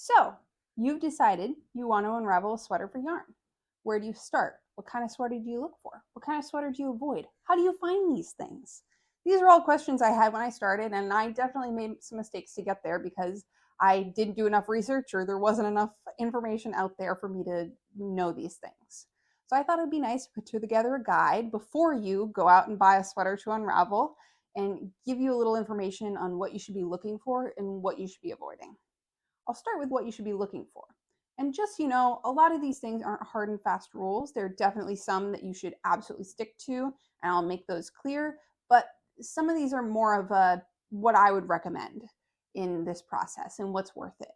So, you've decided you want to unravel a sweater for yarn. Where do you start? What kind of sweater do you look for? What kind of sweater do you avoid? How do you find these things? These are all questions I had when I started, and I definitely made some mistakes to get there because I didn't do enough research or there wasn't enough information out there for me to know these things. So I thought it would be nice to put together a guide before you go out and buy a sweater to unravel and give you a little information on what you should be looking for and what you should be avoiding. I'll start with what you should be looking for. And just, a lot of these things aren't hard and fast rules. There are definitely some that you should absolutely stick to, and I'll make those clear. But some of these are more of what I would recommend in this process and what's worth it.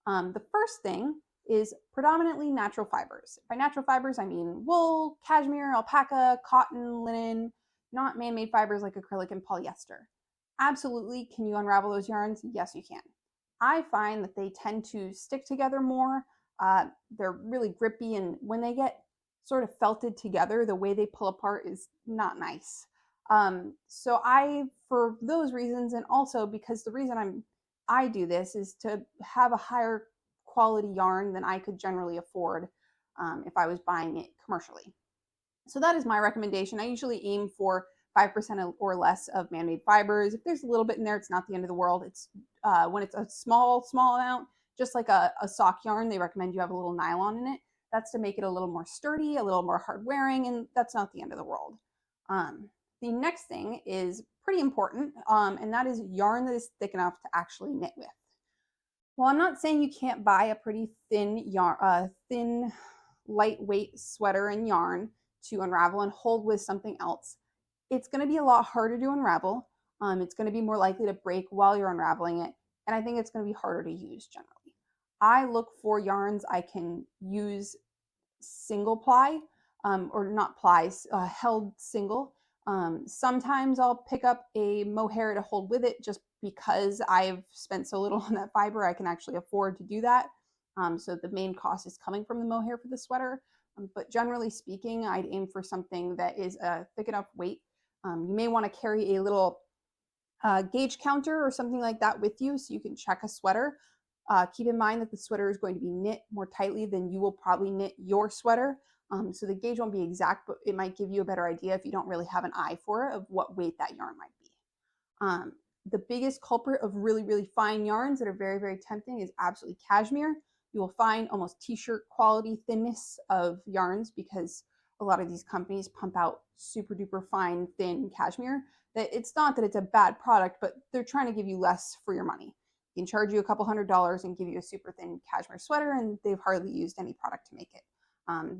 The first thing is predominantly natural fibers. By natural fibers, I mean wool, cashmere, alpaca, cotton, linen, not man-made fibers like acrylic and polyester. Absolutely, can you unravel those yarns? Yes, you can. I find that they tend to stick together more. They're really grippy, and when they get sort of felted together, the way they pull apart is not nice. For those reasons, and also because the reason I do this is to have a higher quality yarn than I could generally afford if I was buying it commercially. So that is my recommendation. I usually aim for 5% or less of man-made fibers. If there's a little bit in there, it's not the end of the world. It's when it's a small amount, just like a sock yarn, they recommend you have a little nylon in it. That's to make it a little more sturdy, a little more hard wearing, and that's not the end of the world. The next thing is pretty important, and that is yarn that is thick enough to actually knit with. Well, I'm not saying you can't buy a pretty thin lightweight sweater and yarn to unravel and hold with something else. It's going to be a lot harder to unravel. It's going to be more likely to break while you're unraveling it, and I think it's going to be harder to use generally. I look for yarns I can use single ply, or not plies, held single. Sometimes I'll pick up a mohair to hold with it just because I've spent so little on that fiber, I can actually afford to do that. So the main cost is coming from the mohair for the sweater. But generally speaking, I'd aim for something that is a thick enough weight. You may want to carry a little gauge counter or something like that with you so you can check a sweater. Keep in mind that the sweater is going to be knit more tightly than you will probably knit your sweater. So the gauge won't be exact, but it might give you a better idea if you don't really have an eye for it of what weight that yarn might be. The biggest culprit of really, really fine yarns that are very, very tempting is absolutely cashmere. You will find almost t-shirt quality thinness of yarns because a lot of these companies pump out super duper fine, thin cashmere. That it's not that it's a bad product, but they're trying to give you less for your money. They can charge you a couple $100s and give you a super thin cashmere sweater, and they've hardly used any product to make it.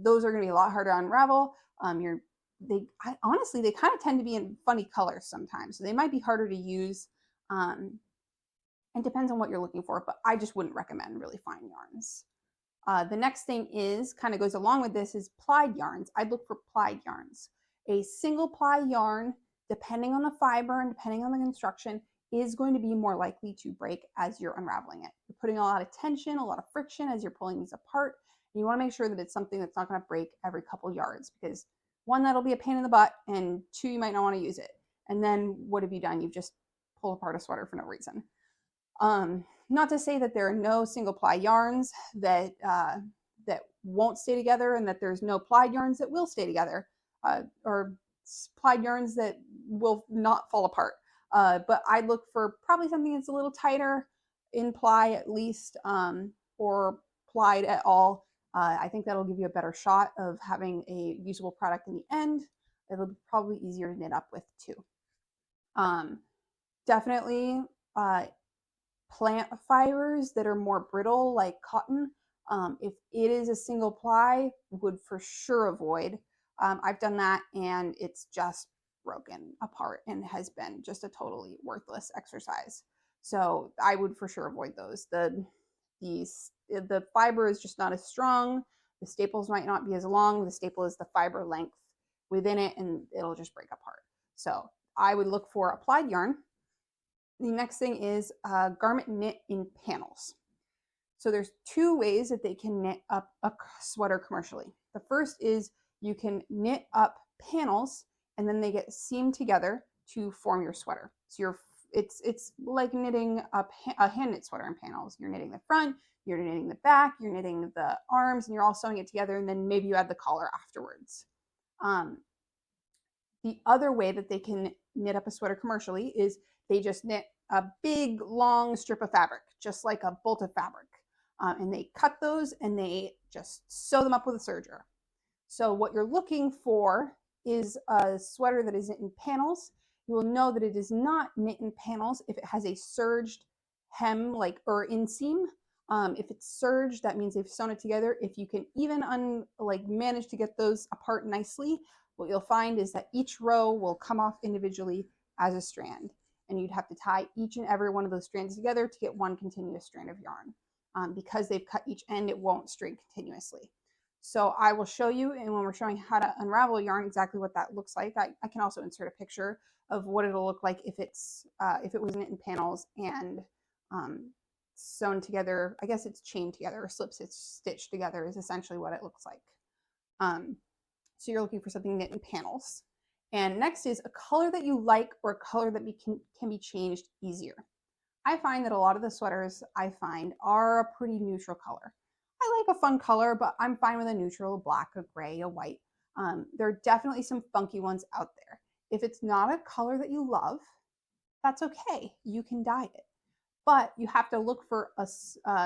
Those are going to be a lot harder to unravel. Honestly, they kind of tend to be in funny colors sometimes, so they might be harder to use. It depends on what you're looking for, but I just wouldn't recommend really fine yarns. The next thing is, kind of goes along with this, is plied yarns. I'd look for plied yarns. A single ply yarn, depending on the fiber and depending on the construction, is going to be more likely to break as you're unraveling it. You're putting a lot of tension, a lot of friction as you're pulling these apart. And you want to make sure that it's something that's not going to break every couple yards, because one, that'll be a pain in the butt, and two, you might not want to use it. And then what have you done? You've just pulled apart a sweater for no reason. Not to say that there are no single ply yarns that won't stay together, and that there's no plied yarns that will stay together, or plied yarns that will not fall apart. But I'd look for probably something that's a little tighter in ply at least, or plied at all. I think that'll give you a better shot of having a usable product in the end. It'll be probably easier to knit up with too. Definitely plant fibers that are more brittle, like cotton. If it is a single ply, would for sure avoid. I've done that and it's just broken apart and has been just a totally worthless exercise. So I would for sure avoid those. The fiber is just not as strong. The staples might not be as long. The staple is the fiber length within it, and it'll just break apart. So I would look for applied yarn. The next thing is garment knit in panels. So there's two ways that they can knit up a sweater commercially. The first is you can knit up panels and then they get seamed together to form your sweater. So it's like knitting a hand knit sweater in panels. You're knitting the front, you're knitting the back, you're knitting the arms, and you're all sewing it together, and then maybe you add the collar afterwards. The other way that they can knit up a sweater commercially is they just knit a big long strip of fabric, just like a bolt of fabric. And they cut those and they just sew them up with a serger. So what you're looking for is a sweater that is knit in panels. You will know that it is not knit in panels if it has a serged hem, like, or inseam. If it's serged, that means they've sewn it together. If you can even manage to get those apart nicely, what you'll find is that each row will come off individually as a strand, and you'd have to tie each and every one of those strands together to get one continuous strand of yarn. Because they've cut each end, it won't string continuously. So I will show you, and when we're showing how to unravel yarn, exactly what that looks like. I can also insert a picture of what it'll look like if it was knit in panels and sewn together. I guess it's chained together or slip stitched together is essentially what it looks like. So you're looking for something knit in panels. And next is a color that you like or a color that can be changed easier. I find that a lot of the sweaters I find are a pretty neutral color. I like a fun color, but I'm fine with a neutral, a black, a gray, a white. There are definitely some funky ones out there. If it's not a color that you love, that's okay. You can dye it. But you have to look for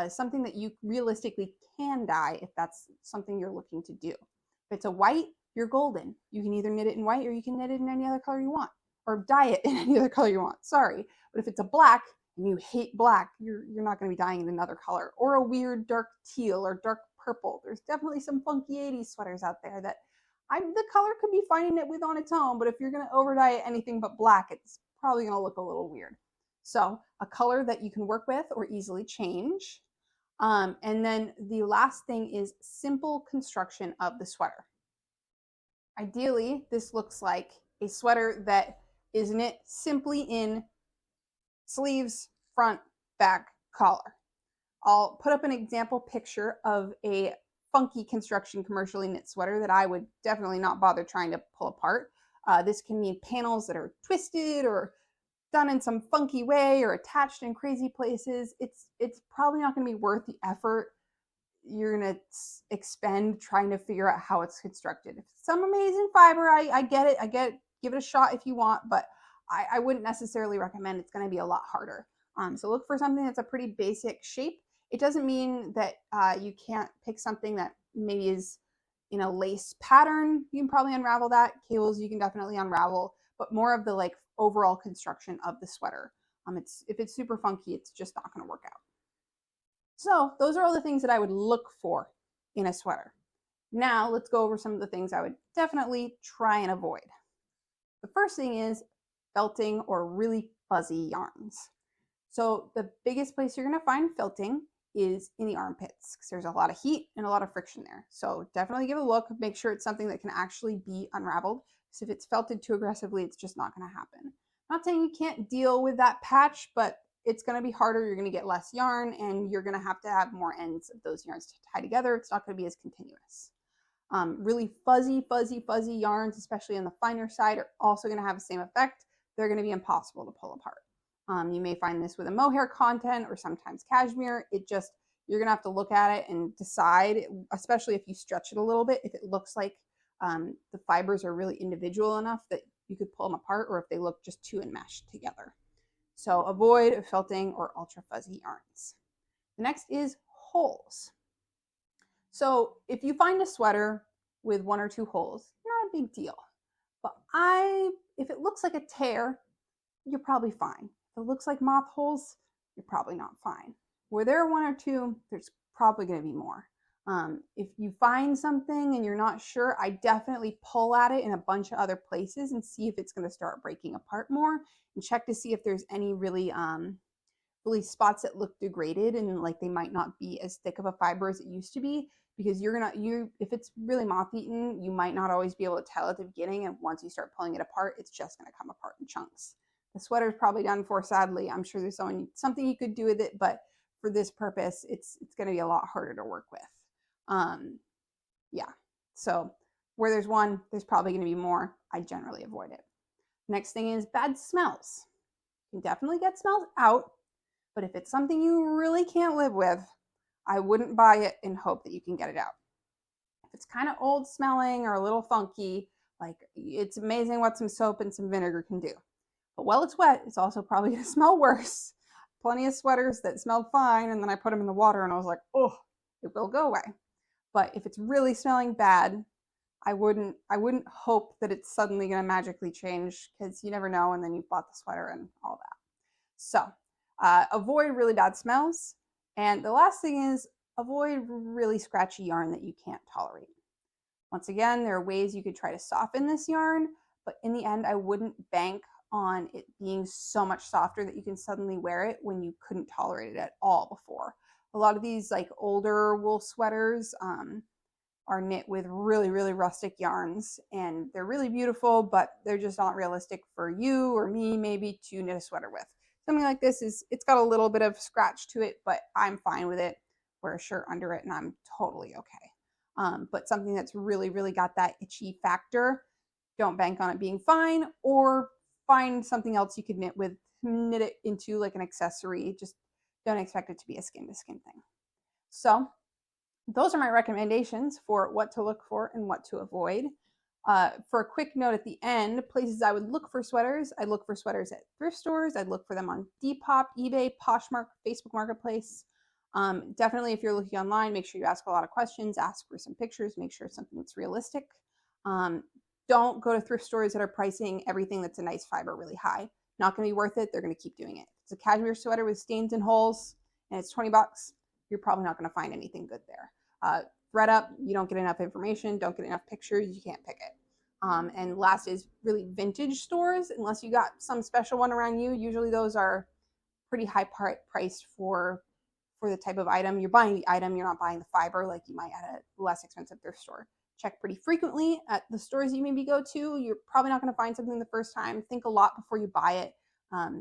something that you realistically can dye if that's something you're looking to do. If it's a white, you're golden. You can either knit it in white or you can knit it in any other color you want, or dye it in any other color you want. Sorry. But if it's a black and you hate black, you're not going to be dyeing in another color, or a weird dark teal or dark purple. There's definitely some funky 80s sweaters out there that the color could be fine to knit with on its own, but if you're going to over dye it anything but black, it's probably going to look a little weird. So a color that you can work with or easily change. And then the last thing is simple construction of the sweater. Ideally, this looks like a sweater that is knit simply in sleeves, front, back, collar. I'll put up an example picture of a funky construction commercially knit sweater that I would definitely not bother trying to pull apart. This can mean panels that are twisted or done in some funky way or attached in crazy places. It's probably not going to be worth the effort you're going to expend trying to figure out how it's constructed. If it's some amazing fiber, I get it. Give it a shot if you want, but I wouldn't necessarily recommend. It's going to be a lot harder. So look for something that's a pretty basic shape. It doesn't mean that you can't pick something that maybe is in a lace pattern. You can probably unravel that. Cables you can definitely unravel, but more of the overall construction of the sweater. If it's super funky, it's just not going to work out. So those are all the things that I would look for in a sweater. Now let's go over some of the things I would definitely try and avoid. The first thing is felting or really fuzzy yarns. So the biggest place you're going to find felting is in the armpits because there's a lot of heat and a lot of friction there. So definitely give it a look. Make sure it's something that can actually be unraveled. Because if it's felted too aggressively, it's just not going to happen. Not saying you can't deal with that patch, but it's going to be harder. You're going to get less yarn and you're going to have more ends of those yarns to tie together. It's not going to be as continuous. Really fuzzy yarns, especially on the finer side, are also going to have the same effect. They're going to be impossible to pull apart. You may find this with a mohair content or sometimes cashmere. You're going to have to look at it and decide, especially if you stretch it a little bit, if it looks like the fibers are really individual enough that you could pull them apart, or if they look just too enmeshed together. So avoid felting or ultra fuzzy yarns. The next is holes. So if you find a sweater with 1 or 2 holes, not a big deal. But if it looks like a tear, you're probably fine. If it looks like moth holes, you're probably not fine. Where there are 1 or 2, there's probably going to be more. If you find something and you're not sure, I definitely pull at it in a bunch of other places and see if it's going to start breaking apart more, and check to see if there's any really spots that look degraded and they might not be as thick of a fiber as it used to be, because if it's really moth eaten, you might not always be able to tell at the beginning, and once you start pulling it apart, it's just going to come apart in chunks. The sweater's probably done for, sadly. I'm sure there's something you could do with it, but for this purpose, it's going to be a lot harder to work with. So where there's 1, there's probably going to be more. I generally avoid it. Next thing is bad smells. You can definitely get smells out, but if it's something you really can't live with, I wouldn't buy it and hope that you can get it out. If it's kind of old smelling or a little funky, like, it's amazing what some soap and some vinegar can do. But while it's wet, it's also probably going to smell worse. Plenty of sweaters that smelled fine, and then I put them in the water and I was like, oh, it will go away. But if it's really smelling bad, I wouldn't hope that it's suddenly going to magically change, because you never know, and then you've bought the sweater and all that. So avoid really bad smells. And the last thing is, avoid really scratchy yarn that you can't tolerate. Once again, there are ways you could try to soften this yarn, but in the end, I wouldn't bank on it being so much softer that you can suddenly wear it when you couldn't tolerate it at all before. A lot of these like older wool sweaters are knit with really, really rustic yarns, and they're really beautiful, but they're just not realistic for you or me maybe to knit a sweater with. Something like this it's got a little bit of scratch to it, but I'm fine with it. Wear a shirt under it and I'm totally okay. But something that's really, really got that itchy factor, don't bank on it being fine, or find something else you could knit with, knit it into like an accessory. Just don't expect it to be a skin to skin thing. So those are my recommendations for what to look for and what to avoid. For a quick note at the end, places I would look for sweaters, I'd look for sweaters at thrift stores. I'd look for them on Depop, eBay, Poshmark, Facebook Marketplace. Definitely, if you're looking online, make sure you ask a lot of questions, ask for some pictures, make sure it's something that's realistic. Don't go to thrift stores that are pricing everything that's a nice fiber really high. Not going to be worth it. They're going to keep doing it. If it's a cashmere sweater with stains and holes and it's $20, you're probably not going to find anything good there. ThredUp, you don't get enough information, don't get enough pictures, you can't pick it. And last is really vintage stores, unless you got some special one around you. Usually those are pretty high priced for the type of item. You're buying the item, you're not buying the fiber like you might at a less expensive thrift store. Check pretty frequently at the stores you maybe go to. You're probably not going to find something the first time. Think a lot before you buy it.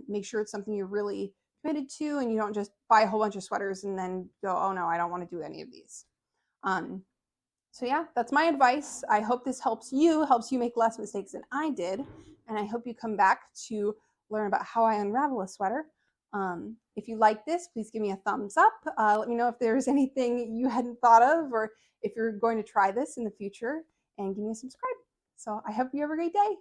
Make sure it's something you're really committed to, and you don't just buy a whole bunch of sweaters and then go, oh no, I don't want to do any of these. So yeah, that's my advice. I hope this helps you make less mistakes than I did. And I hope you come back to learn about how I unravel a sweater. If you like this, please give me a thumbs up. Let me know if there's anything you hadn't thought of, or if you're going to try this in the future, and give me a subscribe. So I hope you have a great day.